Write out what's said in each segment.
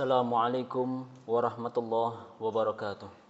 Assalamualaikum warahmatullahi wabarakatuh.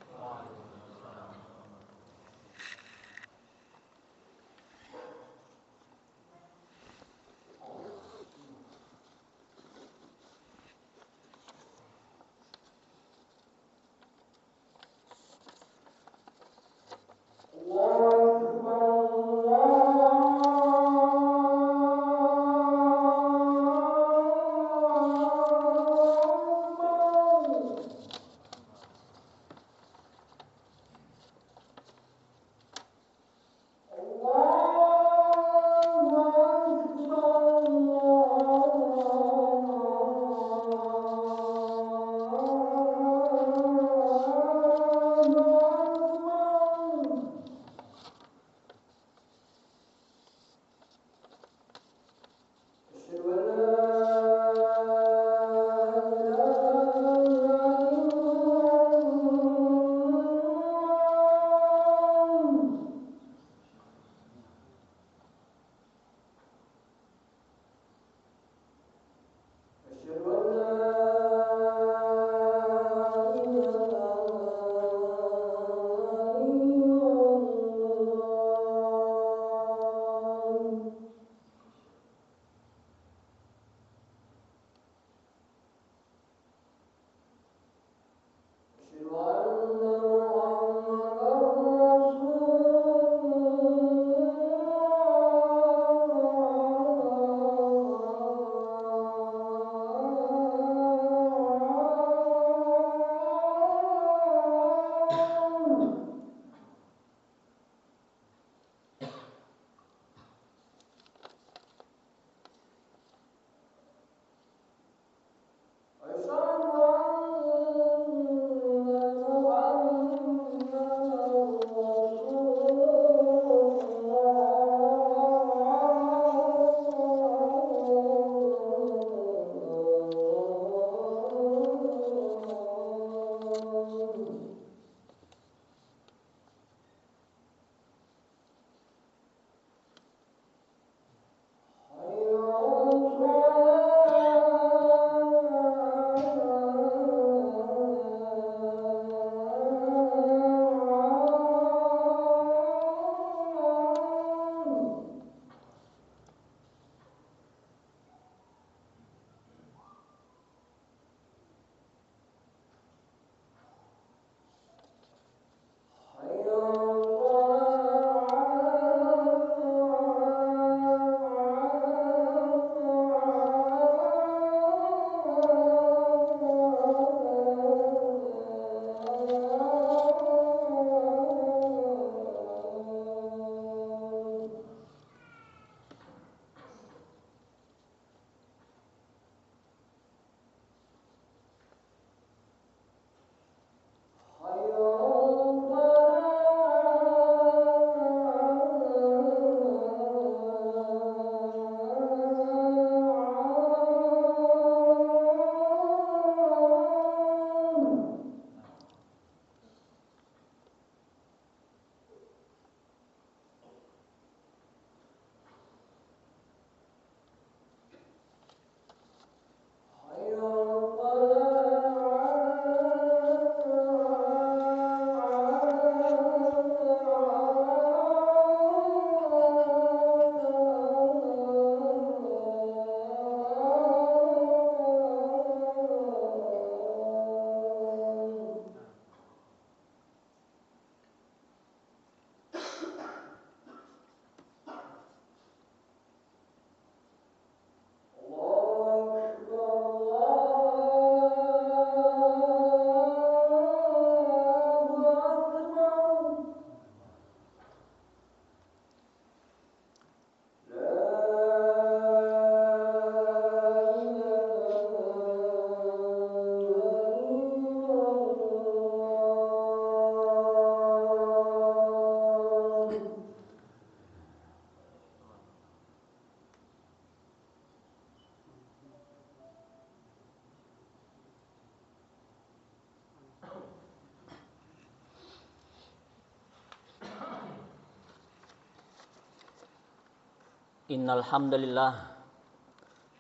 Innal hamdalillah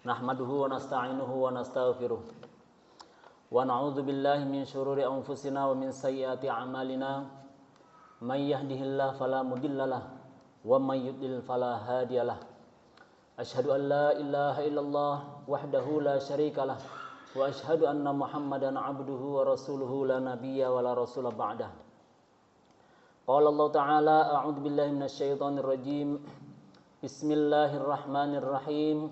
nahmaduhu wa nasta'inuhu wa nastaghfiruh wa na'udzu billahi min syururi anfusina wa min sayyiati a'malina may yahdihillahu fala mudhillalah wa may yudlil fala hadiyalah. Asyhadu an la ilaha illallah wahdahu la syarikalah wa asyhadu anna Muhammadan abduhu wa rasuluhu la nabiyya wa la rasula ba'dah. Qala Allah Ta'ala a'udzu billahi minasyaitonir rajim. Bismillahirrahmanirrahim.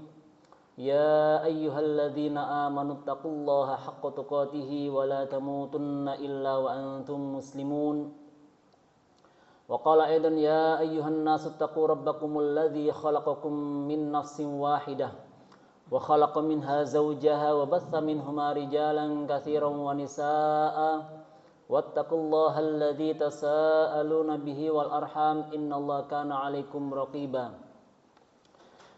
Ya ayyuhalladzina amanu taqullaha haqqa tuqatih wa la tamutunna illa wa antum muslimun. Wa qala aidan ya ayyuhan nasu taqu rabbakumul ladzi khalaqakum min nafsin wahidah wa khalaqa minha zawjaha wa batha minhuma rijalan katsiran wa nisaa'a wattaqullaha alladzi tasaaluna bihi wal arham innallaha kana 'alaikum raqiba.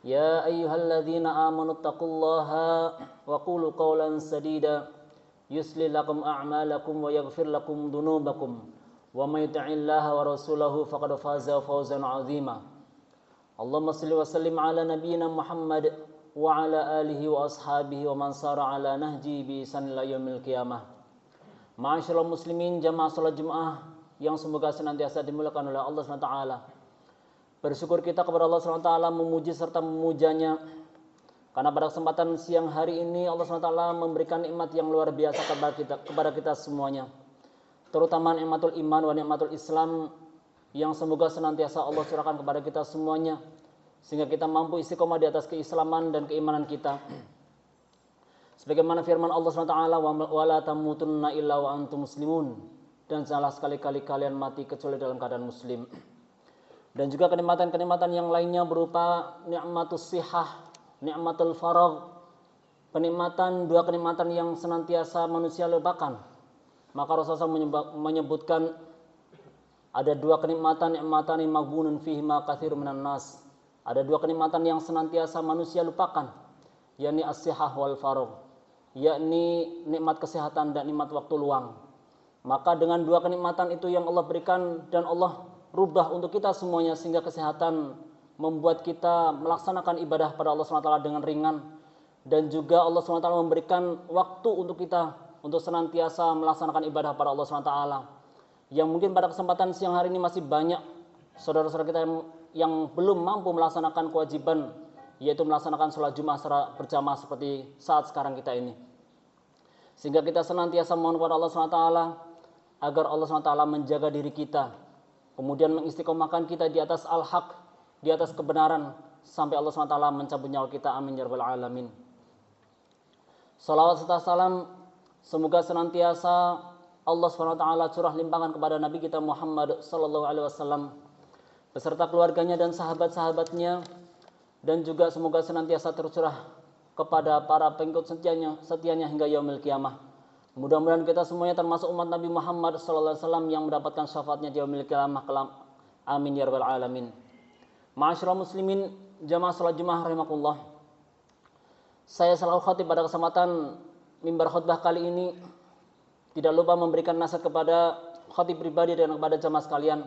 Ya ayyuhalladzina amanu taqullaha wa qulu qawlan sadida yuslih lakum a'malakum wa yaghfir lakum dhunubakum wa may yuti'illaha wa rasulahu faqad faza fawzan 'azima. Allahumma shalli wa sallim ala nabiyyina Muhammad wa ala alihi wa ashabihi wa man sara ala nahji bi ihsan ila yaumil qiyamah. Ma'asyiral muslimin, jamaah salat Jumat yang semoga senantiasa dimuliakan oleh Allah Subhanahu wa taala. Bersyukur kita kepada Allah SWT, memuji serta memujanya, karena pada kesempatan siang hari ini Allah SWT memberikan nikmat yang luar biasa kepada kita semuanya, terutama nikmatul iman wa nikmatul Islam yang semoga senantiasa Allah curahkan kepada kita semuanya, sehingga kita mampu istiqomah di atas keislaman dan keimanan kita. Sebagaimana firman Allah SWT, wa la tamutunna illa wa antum muslimun, dan janganlah sekali-kali kalian mati kecuali dalam keadaan muslim. Dan juga kenikmatan-kenikmatan yang lainnya berupa nikmatus sihah, nikmatul faragh, dua kenikmatan yang senantiasa manusia lupakan. Maka Rasulullah menyebutkan ada dua kenikmatan, nikmatani maghbunun fihi ma katsirun minan nas. Ada dua kenikmatan yang senantiasa manusia lupakan, yakni as-sihah wal faragh, yakni nikmat kesehatan dan nikmat waktu luang. Maka dengan dua kenikmatan itu yang Allah berikan dan Allah rubah untuk kita semuanya, sehingga kesehatan membuat kita melaksanakan ibadah pada Allah SWT dengan ringan, dan juga Allah SWT memberikan waktu untuk kita untuk senantiasa melaksanakan ibadah pada Allah SWT, yang mungkin pada kesempatan siang hari ini masih banyak saudara-saudara kita yang belum mampu melaksanakan kewajiban, yaitu melaksanakan sholat Jumat secara berjamaah seperti saat sekarang kita ini. Sehingga kita senantiasa mohon kepada Allah SWT agar Allah SWT menjaga diri kita, kemudian mengistiqomahkan kita di atas al-haq, di atas kebenaran, sampai Allah SWT mencabut nyawa kita. Amin ya rabbal alamin. Salawat serta salam semoga senantiasa Allah SWT curah limpahkan kepada Nabi kita Muhammad sallallahu alaihi wasallam beserta keluarganya dan sahabat-sahabatnya, dan juga semoga senantiasa tercurah kepada para pengikut setianya hingga yaumil qiyamah. Mudah-mudahan kita semuanya termasuk umat Nabi Muhammad SAW yang mendapatkan syafaatnya di yaumil qiyamah kelak. Amin ya rabbal alamin. Ma'asyiral muslimin, jamaah salat Jumat rahimakumullah. Saya selaku khatib pada kesempatan mimbar khutbah kali ini tidak lupa memberikan nasihat kepada khatib pribadi dan kepada jamaah sekalian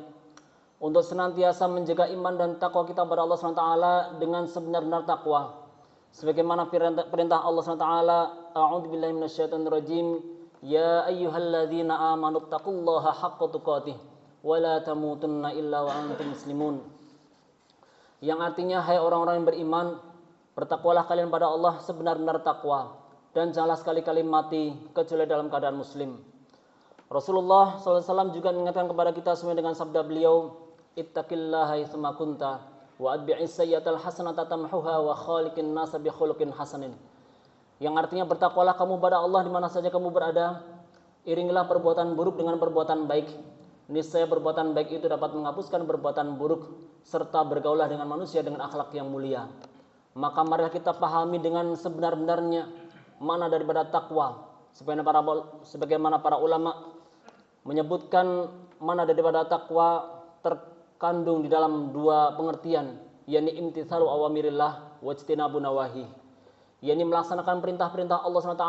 untuk senantiasa menjaga iman dan takwa kita kepada Allah SWT dengan sebenar-benar takwa. Sebagaimana perintah Allah SWT, a'udzu billahi minasyaitonir rajim. Ya ayyuhalladzina amanu taqullaha haqqa tuqatih wa la tamutunna illa wa antum muslimun. Yang artinya, hai orang-orang yang beriman, bertakwalah kalian pada Allah sebenar-benar takwa, dan janganlah sekali-kali mati kecuali dalam keadaan muslim. Rasulullah SAW juga mengingatkan kepada kita sesuai dengan sabda beliau, ittaqillaha haitsuma kunta wa atbi'is sayyi'atal hasanata tamhuha wa khaliqin nasa bi khuluqin hasanin. Yang artinya, bertakwalah kamu pada Allah di mana saja kamu berada, iringilah perbuatan buruk dengan perbuatan baik. Niscaya perbuatan baik itu dapat menghapuskan perbuatan buruk, serta bergaulah dengan manusia dengan akhlak yang mulia. Maka marilah kita pahami dengan sebenar-benarnya makna daripada takwa, sebagaimana para ulama menyebutkan makna daripada takwa terkandung di dalam dua pengertian, yakni imtitsalu awamirillah wa ijtinabu nawahi, yakni melaksanakan perintah-perintah Allah SWT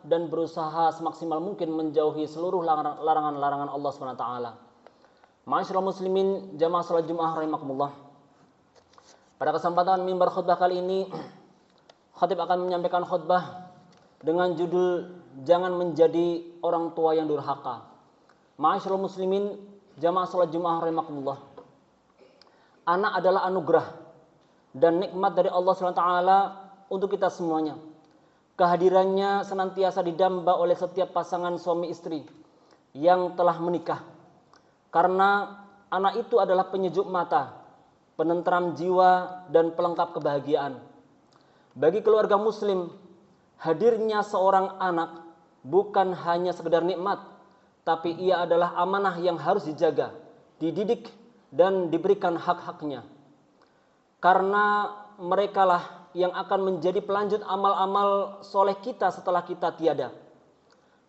dan berusaha semaksimal mungkin menjauhi seluruh larangan-larangan Allah SWT. Ma'asyiral muslimin, jamaah salat Jumat rahimakumullah. Pada kesempatan mimbar khutbah kali ini, khatib akan menyampaikan khutbah dengan judul jangan menjadi orang tua yang durhaka. Ma'asyiral muslimin, jamaah salat Jumat rahimakumullah. Anak adalah anugerah dan nikmat dari Allah SWT untuk kita semuanya. Kehadirannya senantiasa didamba oleh setiap pasangan suami istri yang telah menikah. Karena anak itu adalah penyejuk mata, penentram jiwa, dan pelengkap kebahagiaan. Bagi keluarga muslim, hadirnya seorang anak bukan hanya sekedar nikmat, tapi ia adalah amanah yang harus dijaga, dididik, dan diberikan hak-haknya. Karena merekalah yang akan menjadi pelanjut amal-amal soleh kita setelah kita tiada.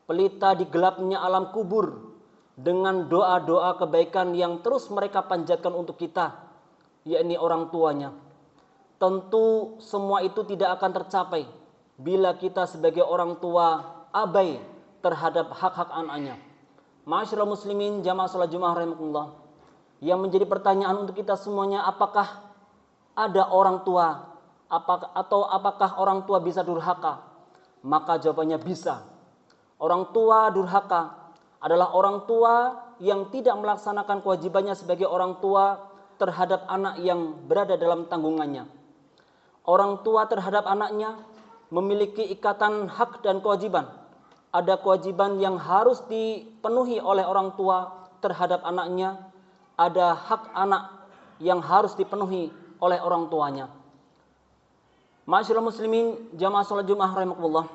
Pelita di gelapnya alam kubur dengan doa-doa kebaikan yang terus mereka panjatkan untuk kita, yakni orang tuanya. Tentu semua itu tidak akan tercapai bila kita sebagai orang tua abai terhadap hak-hak anaknya. Ma'asyiral muslimin, jamaah salat Jumat rahimakumullah. Yang menjadi pertanyaan untuk kita semuanya, apakah ada orang tua apakah orang tua bisa durhaka? Maka jawabannya bisa. Orang tua durhaka adalah orang tua yang tidak melaksanakan kewajibannya sebagai orang tua terhadap anak yang berada dalam tanggungannya. Orang tua terhadap anaknya memiliki ikatan hak dan kewajiban. Ada kewajiban yang harus dipenuhi oleh orang tua terhadap anaknya. Ada hak anak yang harus dipenuhi oleh orang tuanya. Ma'asyiral muslimin, jamaah salat Jumat rahimakumullah.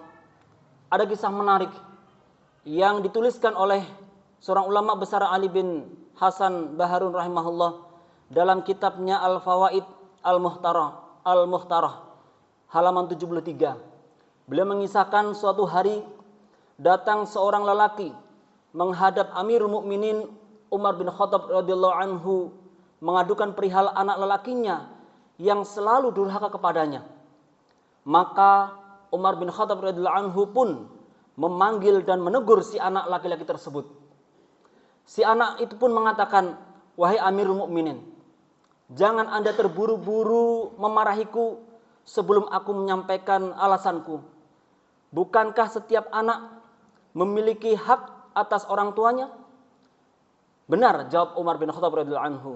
Ada kisah menarik yang dituliskan oleh seorang ulama besar, Ali bin Hasan Baharun rahimahullah, dalam kitabnya Al-Fawaid Al-Muhtarah halaman 73. Beliau mengisahkan suatu hari datang seorang lelaki menghadap Amirul Mukminin Umar bin Khattab radhiyallahu anhu mengadukan perihal anak lelakinya yang selalu durhaka kepadanya. Maka Umar bin Khattab radhiyallahu anhu pun memanggil dan menegur si anak laki-laki tersebut. Si anak itu pun mengatakan, "Wahai Amirul Mukminin, jangan Anda terburu-buru memarahiku sebelum aku menyampaikan alasanku. Bukankah setiap anak memiliki hak atas orang tuanya?" "Benar," jawab Umar bin Khattab radhiyallahu anhu.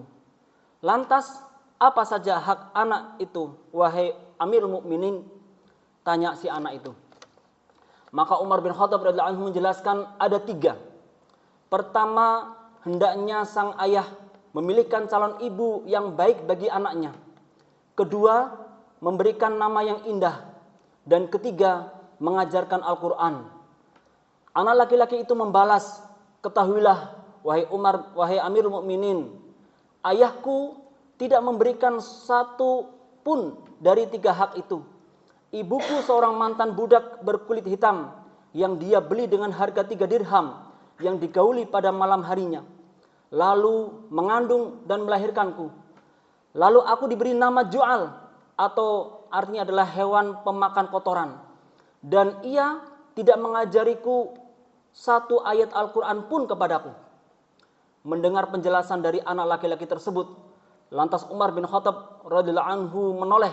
"Lantas apa saja hak anak itu, wahai Amirul Mukminin?" tanya si anak itu. Maka Umar bin Khattab radhiyallahu anhu menjelaskan ada 3. Pertama, hendaknya sang ayah memilihkan calon ibu yang baik bagi anaknya. Kedua, memberikan nama yang indah. Dan ketiga, mengajarkan Al-Quran. Anak laki-laki itu membalas, "Ketahuilah, wahai Umar, wahai Amirul Mukminin, ayahku tidak memberikan satu pun dari 3 hak itu. Ibuku seorang mantan budak berkulit hitam yang dia beli dengan harga 3 dirham yang digauli pada malam harinya. Lalu mengandung dan melahirkanku. Lalu aku diberi nama Ju'al, atau artinya adalah hewan pemakan kotoran. Dan ia tidak mengajariku satu ayat Al-Quran pun kepadaku." Mendengar penjelasan dari anak laki-laki tersebut, lantas Umar bin Khattab radhiyallahu anhu menoleh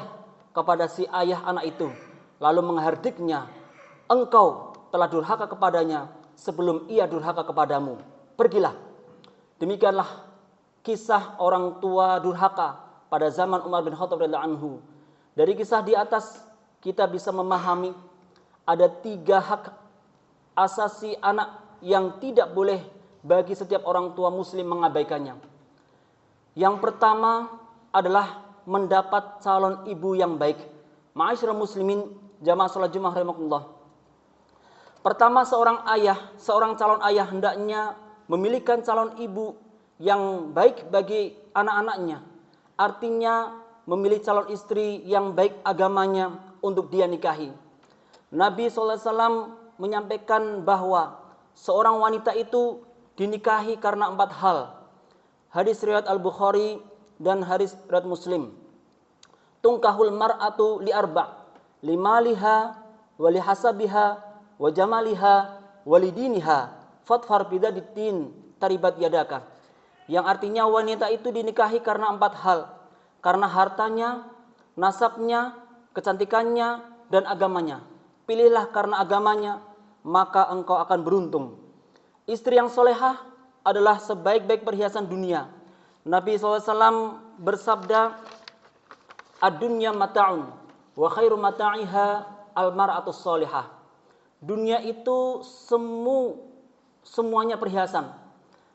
kepada si ayah anak itu, lalu menghardiknya, "Engkau telah durhaka kepadanya sebelum ia durhaka kepadamu. Pergilah." Demikianlah kisah orang tua durhaka pada zaman Umar bin Khattab radhiyallahu anhu. Dari kisah di atas kita bisa memahami ada 3 hak asasi anak yang tidak boleh bagi setiap orang tua muslim mengabaikannya. Yang pertama adalah mendapat calon ibu yang baik. Ma'asyiral muslimin, jamaah salat Jumat rahimakumullah. Pertama, seorang calon ayah hendaknya memilihkan calon ibu yang baik bagi anak-anaknya. Artinya memilih calon istri yang baik agamanya untuk dia nikahi. Nabi SAW menyampaikan bahwa seorang wanita itu dinikahi karena 4 hal. Hadis riwayat Al-Bukhari dan hadis riwayat Muslim. Tungkahul mar'atu li arba', limaliha wa lihasabiha wa jamaliha wa lidiniha fatfar bidaditin taribat yadaka. Yang artinya wanita itu dinikahi karena 4 hal. Karena hartanya, nasabnya, kecantikannya, dan agamanya. Pilihlah karena agamanya, maka engkau akan beruntung. Istri yang solehah adalah sebaik-baik perhiasan dunia. Nabi SAW bersabda, ad-dunya mata'un wa khairu mata'iha al-mar'atus solihah. Dunia itu semuanya perhiasan,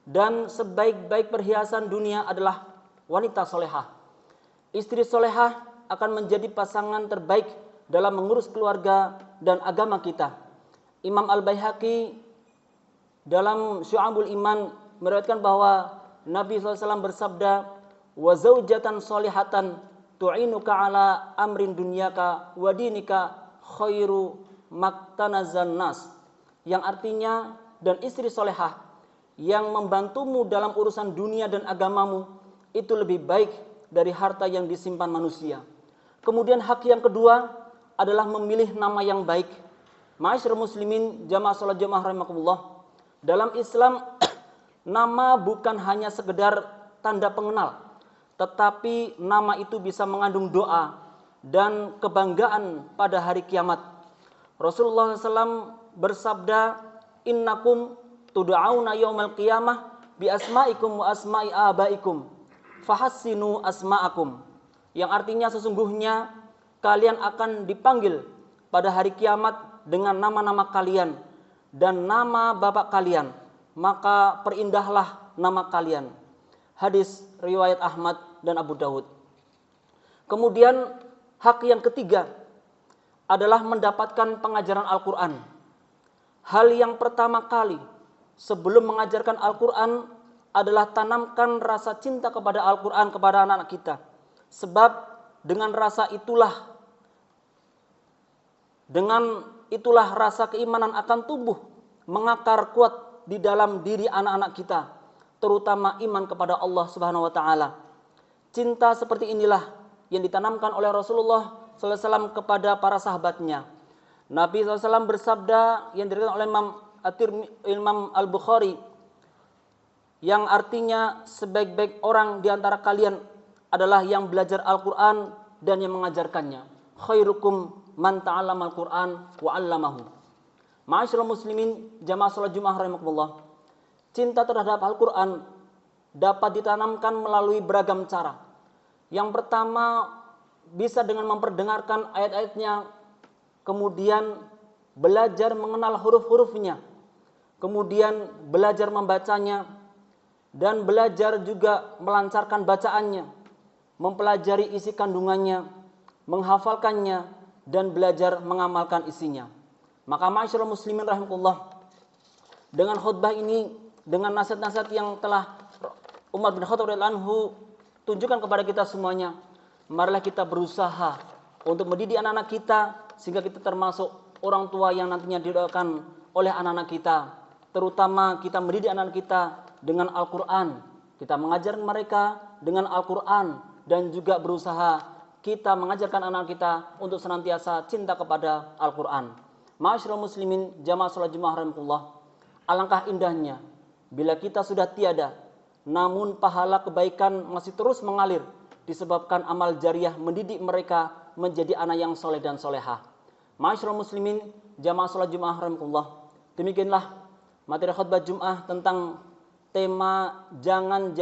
dan sebaik-baik perhiasan dunia adalah wanita solehah. Istri solehah akan menjadi pasangan terbaik dalam mengurus keluarga dan agama kita. Imam Al-Baihaqi dalam Syu'abul Iman meriwayatkan bahwa Nabi SAW bersabda, wa zaujatan solihatan tu'inuka ala amrin dunyaka wa dinika khairu maktanazan nas, yang artinya, dan istri solehah yang membantumu dalam urusan dunia dan agamamu itu lebih baik dari harta yang disimpan manusia. Kemudian hak yang kedua adalah memilih nama yang baik. Ma'asyiral muslimin jamaah salat jamaah rahimakumullah, dalam Islam nama bukan hanya sekedar tanda pengenal, tetapi nama itu bisa mengandung doa dan kebanggaan pada hari kiamat. Rasulullah SAW bersabda, innakum tud'auna yaumal qiyamah bi asma'ikum wa asma'i abaikum fahassinu asma'akum, yang artinya sesungguhnya kalian akan dipanggil pada hari kiamat dengan nama-nama kalian dan nama bapak kalian, maka perindahlah nama kalian. Hadis riwayat Ahmad dan Abu Dawud. Kemudian hak yang ketiga adalah mendapatkan pengajaran Al-Quran. Hal yang pertama kali sebelum mengajarkan Al-Quran adalah tanamkan rasa cinta kepada Al-Quran kepada anak-anak kita. Sebab dengan itulah rasa keimanan akan tumbuh, mengakar kuat di dalam diri anak-anak kita, terutama iman kepada Allah Subhanahu wa taala. Cinta seperti inilah yang ditanamkan oleh Rasulullah SAW kepada para sahabatnya. Nabi SAW bersabda yang diriwayatkan oleh Imam Al-Bukhari, yang artinya sebaik-baik orang di antara kalian adalah yang belajar Al-Quran dan yang mengajarkannya. Khairukum man ta'allama Al-Quran wa 'allamahu. Ma'asyiral muslimin jamaah salat Jumat rahimakumullah, cinta terhadap Al-Quran dapat ditanamkan melalui beragam cara. Yang pertama, bisa dengan memperdengarkan ayat-ayatnya, kemudian belajar mengenal huruf-hurufnya, kemudian belajar membacanya, dan belajar juga melancarkan bacaannya, mempelajari isi kandungannya, menghafalkannya, dan belajar mengamalkan isinya. Maka ma'asyiral muslimin rahimakumullah, dengan khutbah ini, dengan nasihat-nasihat yang telah Umar bin Khattab radhiyallahu anhu tunjukkan kepada kita semuanya, marilah kita berusaha untuk mendidik anak-anak kita sehingga kita termasuk orang tua yang nantinya didoakan oleh anak-anak kita. Terutama kita mendidik anak-anak kita dengan Al-Quran, kita mengajar mereka dengan Al-Quran, dan juga berusaha kita mengajarkan anak kita untuk senantiasa cinta kepada Al-Quran. Ma'asyiral muslimin jamaah salat Jumat rahimakumullah, alangkah indahnya bila kita sudah tiada, namun pahala kebaikan masih terus mengalir disebabkan amal jariah mendidik mereka menjadi anak yang soleh dan solehah. Ma'asyiral muslimin jamaah salat Jumat rahimakumullah, demikianlah materi khutbah Jumat tentang tema jangan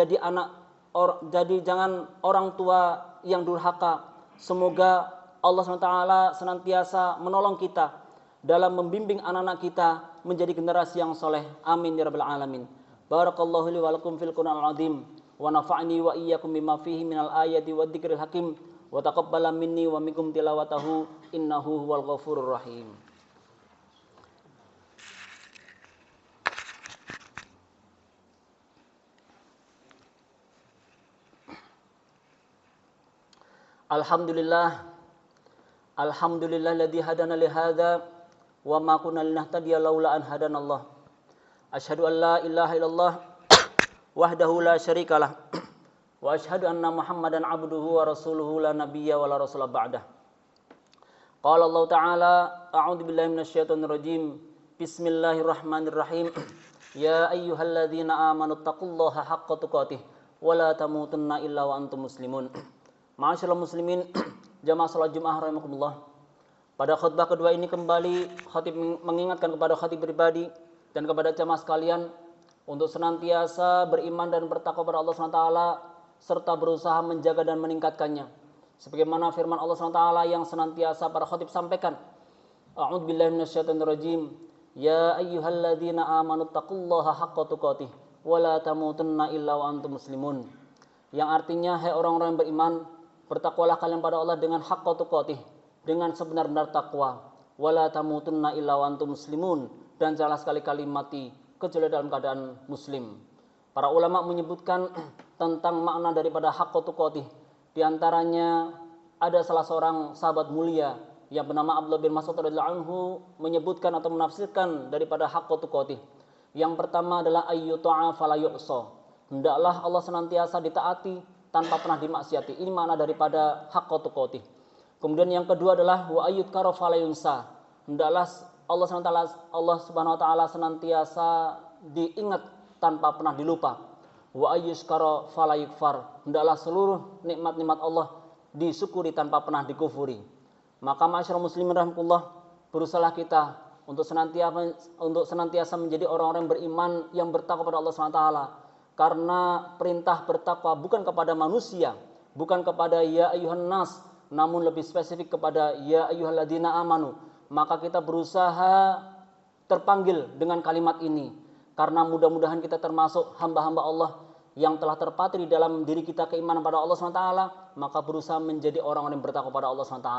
orang tua yang durhaka. Semoga Allah SWT senantiasa menolong kita dalam membimbing anak-anak kita menjadi generasi yang soleh. Amin ya rabbal alamin. Barakallahu li wa lakum fil Qur'anil azim wa nafa'ni wa iyyakum bima fihi minal ayati wa dzikril hakim wa taqabbala minni wa minkum tilawatahu innahu huwal ghafurur rahim. Alhamdulillah alladzi hadana li hadza wa ma kunna linahtadiya laula an hadanallah. Asyhadu an la ilaha illallah wahdahu la syarikalah wa asyhadu anna Muhammadan abduhu wa rasuluhu la nabiyya wa la rasula ba'dah. Qala Allah Ta'ala, a'udzu billahi minasyaitonir rajim. Bismillahirrahmanirrahim. Ya ayyuhalladzina amanu taqullaha haqqa tuqatih wa la tamutunna illa wa antum muslimun. Ma'asyiral muslimin jamaah salat Jumat rahimakumullah, Pada khutbah kedua ini kembali khatib mengingatkan kepada khatib pribadi dan kepada jamaah sekalian untuk senantiasa beriman dan bertakwa kepada Allah SWT serta berusaha menjaga dan meningkatkannya. Sebagaimana firman Allah SWT yang senantiasa para khatib sampaikan. A'udzubillahi minasyaitonirrajim. Ya ayyuhalladzina amanu taqullaha haqqa tuqatih wa la tamutunna illa wa antum muslimun. Yang artinya, hai orang-orang yang beriman, bertakwalah kalian pada Allah dengan haqqa tuqatih, dengan sebenar-benar takwa. Wala tamutunna illa wa antum muslimun, dan janganlah sekali-kali mati kecuali dalam keadaan muslim. Para ulama menyebutkan tentang makna daripada haqqa tuqatih. Di antaranya ada salah seorang sahabat mulia yang bernama Abdullah bin Mas'ud radhiyallahu anhu menyebutkan atau menafsirkan daripada haqqa tuqatih. Yang pertama adalah ayyuta'a fala yu'sa. Hendaklah Allah senantiasa ditaati tanpa pernah dimaksiati. Ini makna daripada haqqa tuqatih. Kemudian yang kedua adalah wa ayyudkara fala yunsa. Hendaklah Allah Subhanahu wa taala senantiasa diingat tanpa pernah dilupa. Wa ayyuskara fala yukfar. Hendaklah seluruh nikmat-nikmat Allah disyukuri tanpa pernah dikufuri. Maka ma'asyiral muslimin rahimakumullah, berusahalah kita untuk senantiasa menjadi orang-orang beriman yang bertakwa kepada Allah Subhanahu wa taala. Karena perintah bertakwa bukan kepada manusia, bukan kepada ya ayyuhan nas, namun lebih spesifik kepada ya ayyuhalladzina amanu. Maka kita berusaha terpanggil dengan kalimat ini, karena mudah-mudahan kita termasuk hamba-hamba Allah yang telah terpatri dalam diri kita keimanan pada Allah SWT, maka berusaha menjadi orang-orang yang bertakwa pada Allah SWT.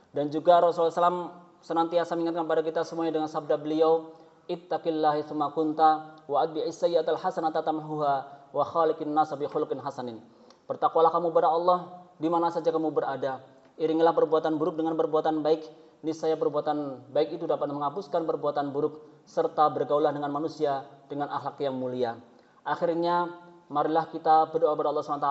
Dan juga Rasulullah SAW senantiasa mengingatkan kepada kita semuanya dengan sabda beliau, ittaqillahi tsumma kunta wa adbi'is sayyi'atal hasanata tamhuha wa khaliqin nas bi khuluqin hasanin. Bertakwalah kamu kepada Allah di mana saja kamu berada. Iringilah perbuatan buruk dengan perbuatan baik. Niscaya perbuatan baik itu dapat menghapuskan perbuatan buruk, serta bergaulah dengan manusia dengan akhlak yang mulia. Akhirnya, marilah kita berdoa kepada Allah SWT.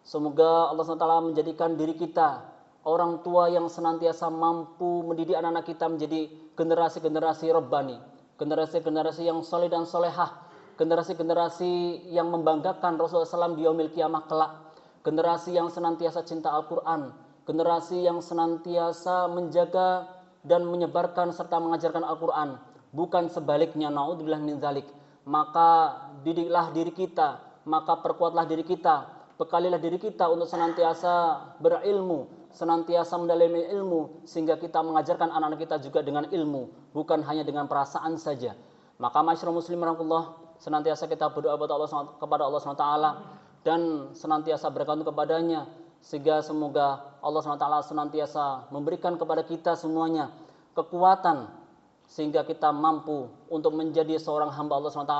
Semoga Allah SWT menjadikan diri kita orang tua yang senantiasa mampu mendidik anak-anak kita menjadi generasi-generasi Rabbani, generasi-generasi yang soleh dan solehah, generasi-generasi yang membanggakan Rasulullah SAW di yaumil kiamah kelak, generasi yang senantiasa cinta Al-Quran, generasi yang senantiasa menjaga dan menyebarkan serta mengajarkan Al-Quran, bukan sebaliknya, naudzubillah min dzalik. Maka didiklah diri kita, maka perkuatlah diri kita, bekalilah diri kita untuk senantiasa berilmu, senantiasa mendalami ilmu, sehingga kita mengajarkan anak-anak kita juga dengan ilmu, bukan hanya dengan perasaan saja. Maka masyarakat muslim rahmatullah, senantiasa kita berdoa kepada Allah SWT dan senantiasa bergantung kepadanya, sehingga semoga Allah SWT senantiasa memberikan kepada kita semuanya kekuatan, sehingga kita mampu untuk menjadi seorang hamba Allah SWT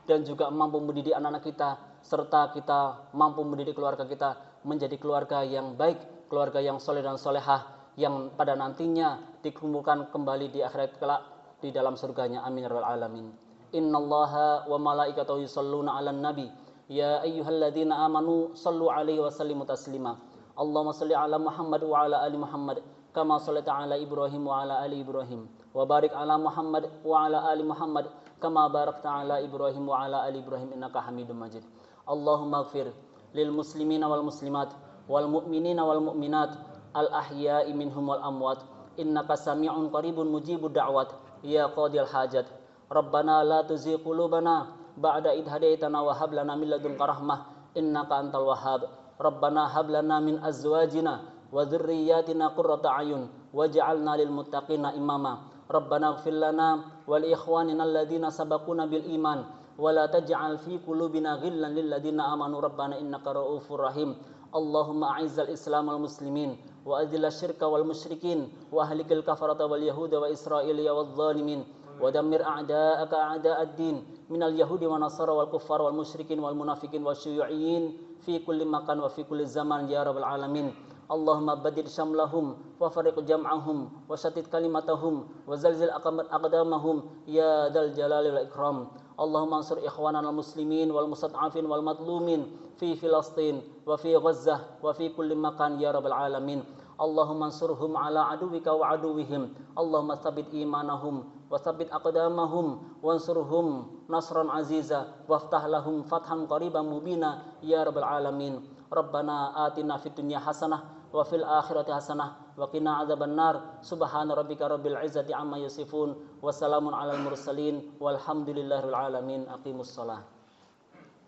dan juga mampu mendidik anak-anak kita, serta kita mampu mendidik keluarga kita menjadi keluarga yang baik, keluarga yang soleh dan solehah, yang pada nantinya dikumpulkan kembali di akhirat kelak di dalam surganya. Amin ya rabbal alamin. Innallaha wa malaikatahu yusholluna 'alan nabi ya ayyuhalladzina amanu shallu 'alaihi wa sallimu taslima. Allahumma shalli 'ala Muhammad wa 'ala ali Muhammad kama shallaita 'ala Ibrahim wa 'ala ali Ibrahim wa barik 'ala Muhammad wa 'ala ali Muhammad kama barakta 'ala Ibrahim wa 'ala ali Ibrahim innaka Hamidum Majid. Allahumma ighfir lil muslimina wal muslimat wal mu'minina wal mu'minat al ahya'i minhum wal amwat innaka sami'un qaribun mujibud da'wat ya qadil hajat. Rabbana la tuzigh qulubana ba'da idh hadaitana wa hab lana min ladunka rahmah innaka antal wahhab. Rabbana hab lana min azwajina wa dhurriyyatina qurrata a'yun waj'alna lil muttaqina imama. Rabbana ighfir lana wa li ikhwanina alladhina sabaquna bil iman wa la taj'al fi qulubina ghillan lil ladzina amanu rabbana innaka ra'ufur rahim. Allahumma a'izzal islam wal muslimin wa adhil syirka wal musyrikin wa ahlikil kafarata wal yahuda wa israiliyya wal zalimin wa dammir a'da'aka a'da'ad din minal yahudi wa nasara wal kuffar wal musyrikin wal munafikin wa syuyu'iyyin fi kulli makan wa fi kulli zaman ya rabbal alamin. Allahumma badid syamlahum wa fariq jam'ahum wa syatit kalimatahum wa zalzil aqdamahum ya dzal jalali wal ikram. Allahumma ansur ikhwanana muslimin wal mustad'afin wal madlumin fi Filastin wa fi Ghazzah wa fi kulli makan ya rabbal alamin. Allahumma ansurhum ala aduwika wa aduwihim. Allahumma tsabbit imanahum wa tsabbit aqdamahum wansurhum nasran aziza waftah lahum fathan qariban mubina ya rabbal alamin. Rabbana atina fid dunya hasanah wa fil akhirati hasanah wa qina adzabannar. Subhana rabbika rabbil izzati amma yasifun, wassalamun alal mursalin, walhamdulillahirabbil alamin. Aqimus shalah.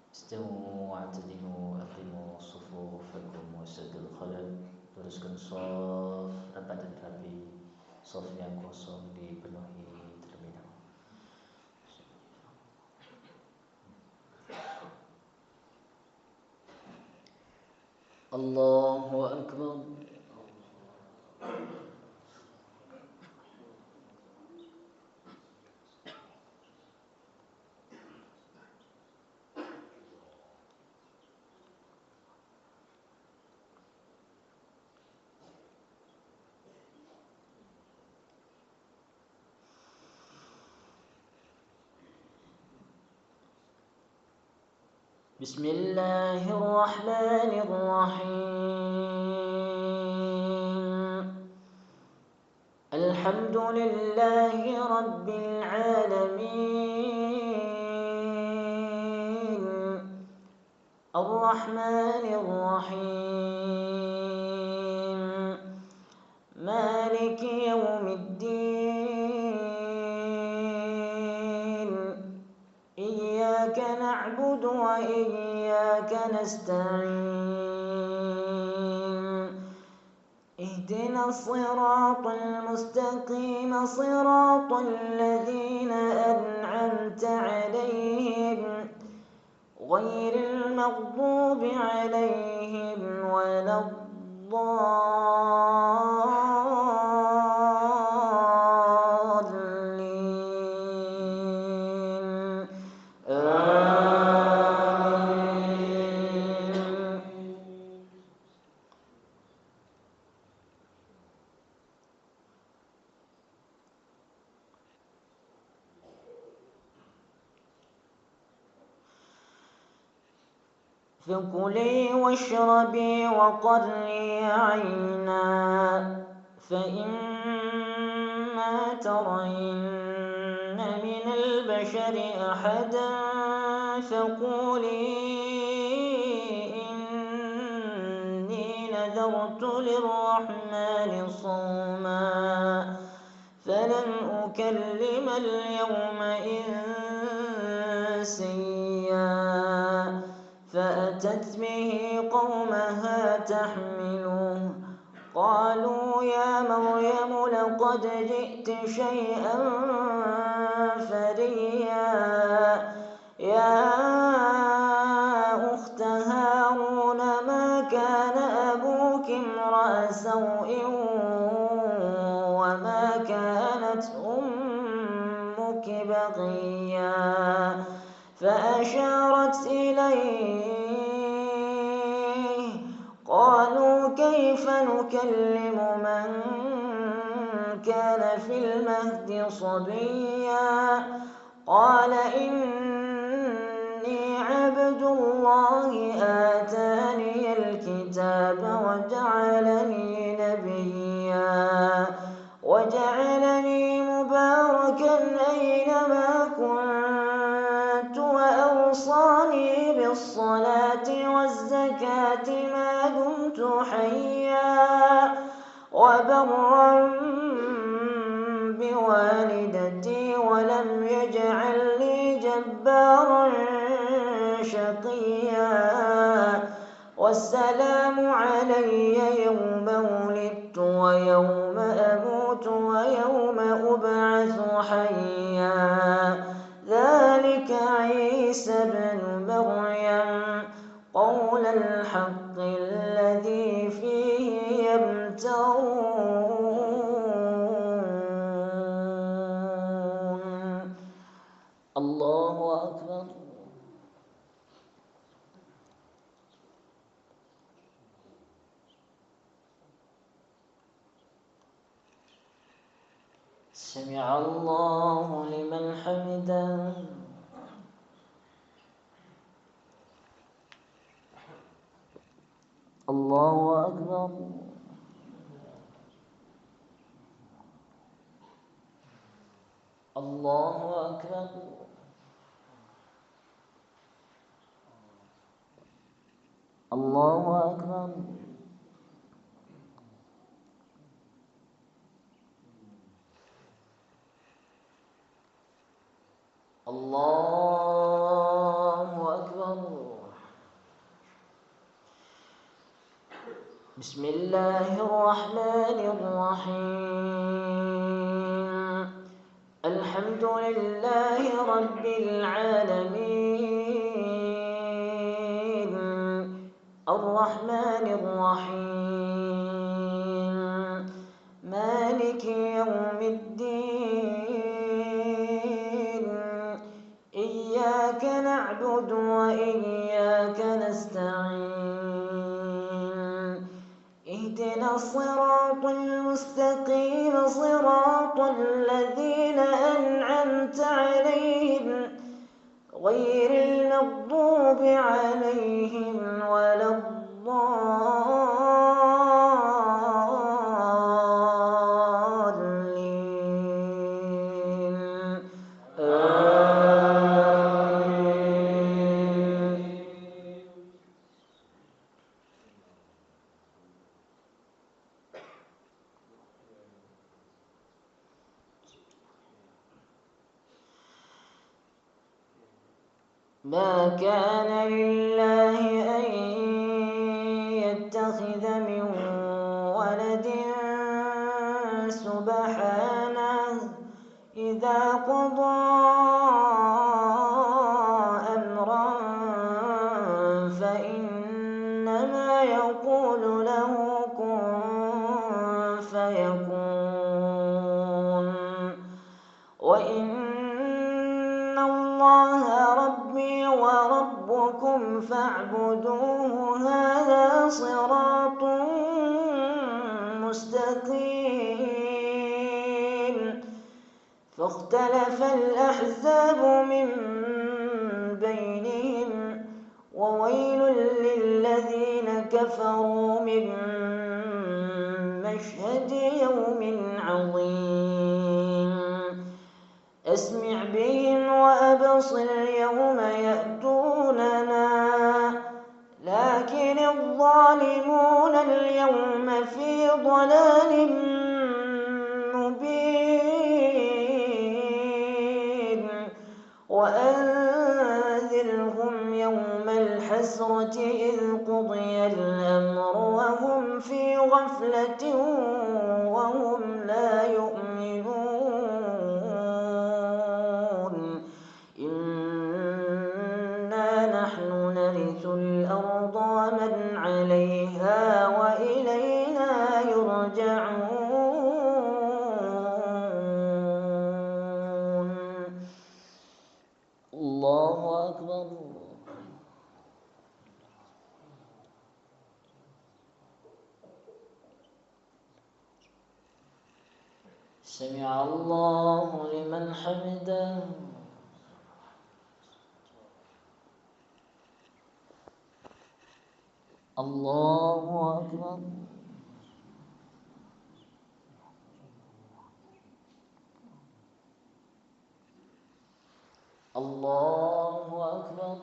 Istimu wa'tadilu aqimu sufufakum wasaddul khalal. Luruskan shaf rapat dan rapi. Shaf yang kosong dipenuhi terlebih dahulu. Allahu akbar. Bismillahirrahmanirrahim. Alhamdulillahi rabbil alamin. Ar-Rahmanir Rahim. Maliki yawmiddin. Iyyaka na'budu wa iyyaka nasta'in. Ihdinas siratal mustaqim, siratal ladzina an'amta 'alaihim ghairil maghdubi 'alaihim waladdallin. فكلي واشربي وقري عينا فإما ترين من البشر أحدا فقولي إني نذرت للرحمن صوما فلن أكلم اليوم إنسيا. فأتت به قومها تحمله قالوا يا مريم لقد جئت شيئا فريا. يا أخت هارون ما كان أبوك امرأ سوء وما كانت أمك بغيا. فأشارت إليه قالوا كيف نكلم من كان في المهد صبيا. قال إني عبد الله آتاني الكتاب وجعلني نبيا وجعلني مباركا أينما كنت وأوصاني بالصلاة والزكاة ما دمت حيا وبرا بوالدتي ولم يجعلني جبارا شقيا. والسلام علي يوم ولدت ويوم أموت ويوم أبعث حيا. ذلك عيسى ابن مريم قول الحق الذي فيه يمترون. الله أكبر. سمع الله لمن حمده. الله أكبر. الله أكبر. الله أكبر. الله أكبر. بسم الله الرحمن الرحيم. الحمد لله رب العالمين الرحمن الرحيم مالك يوم الدين إياك نعبد وإياك نستعين اهدنا الصراط المستقيم صراط الذين أنعمت عليهم غير المغضوب عليهم ولا الضالين آمين. ما كان لله أن يتخذ من ولد سبحانه إذا قضى أمرا فإنما يقول له كن فيكون وإن الله ربي وربكم فاعبدوه هذا صراط مستقيم. فاختلف الأحزاب من بينهم وويل للذين كفروا من مشهد يوم عظيم. أسمع بهم وأبصر يوم يأتوننا لكن الظالمون اليوم في ضلال مبين. وأنذرهم يوم الحسرة إذ قضي الأمر وهم في غفلة وهم لا يؤمنون. إنا نحن نرث الأرض ومن عليها وإلينا يرجعون. الله أكبر. سمع الله لمن حمده. الله أكبر. الله أكبر.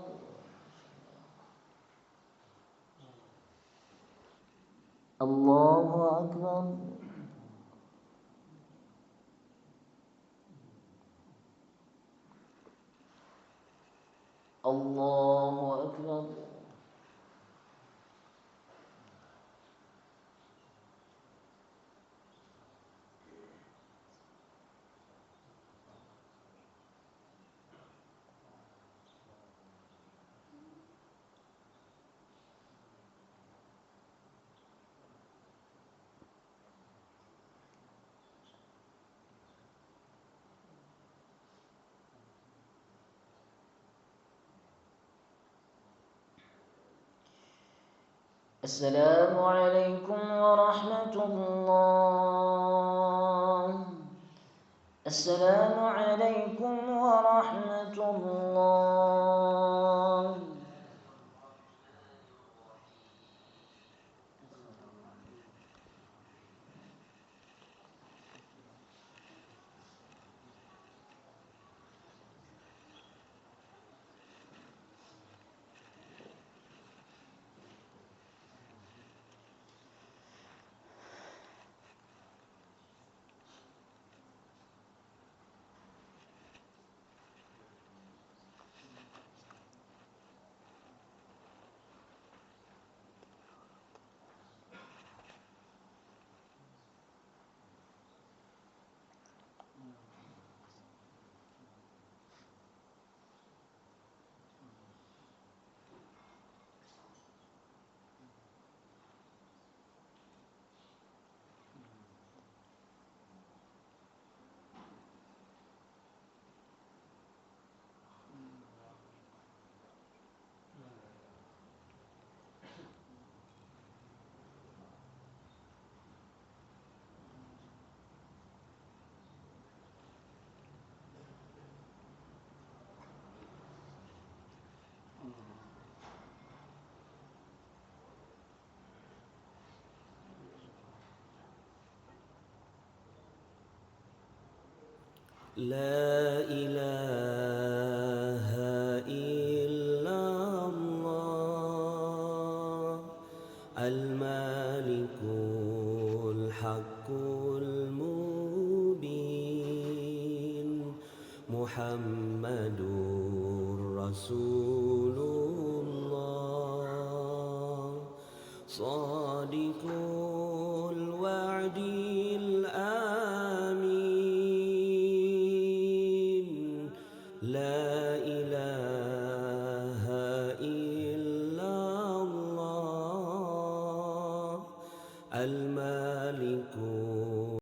الله أكبر. الله أكبر. السلام عليكم ورحمة الله. السلام عليكم ورحمة الله. لا إله إلا الله الملك الحق المبين محمد رسول الله صادق الوعد الآمين لا إله إلا الله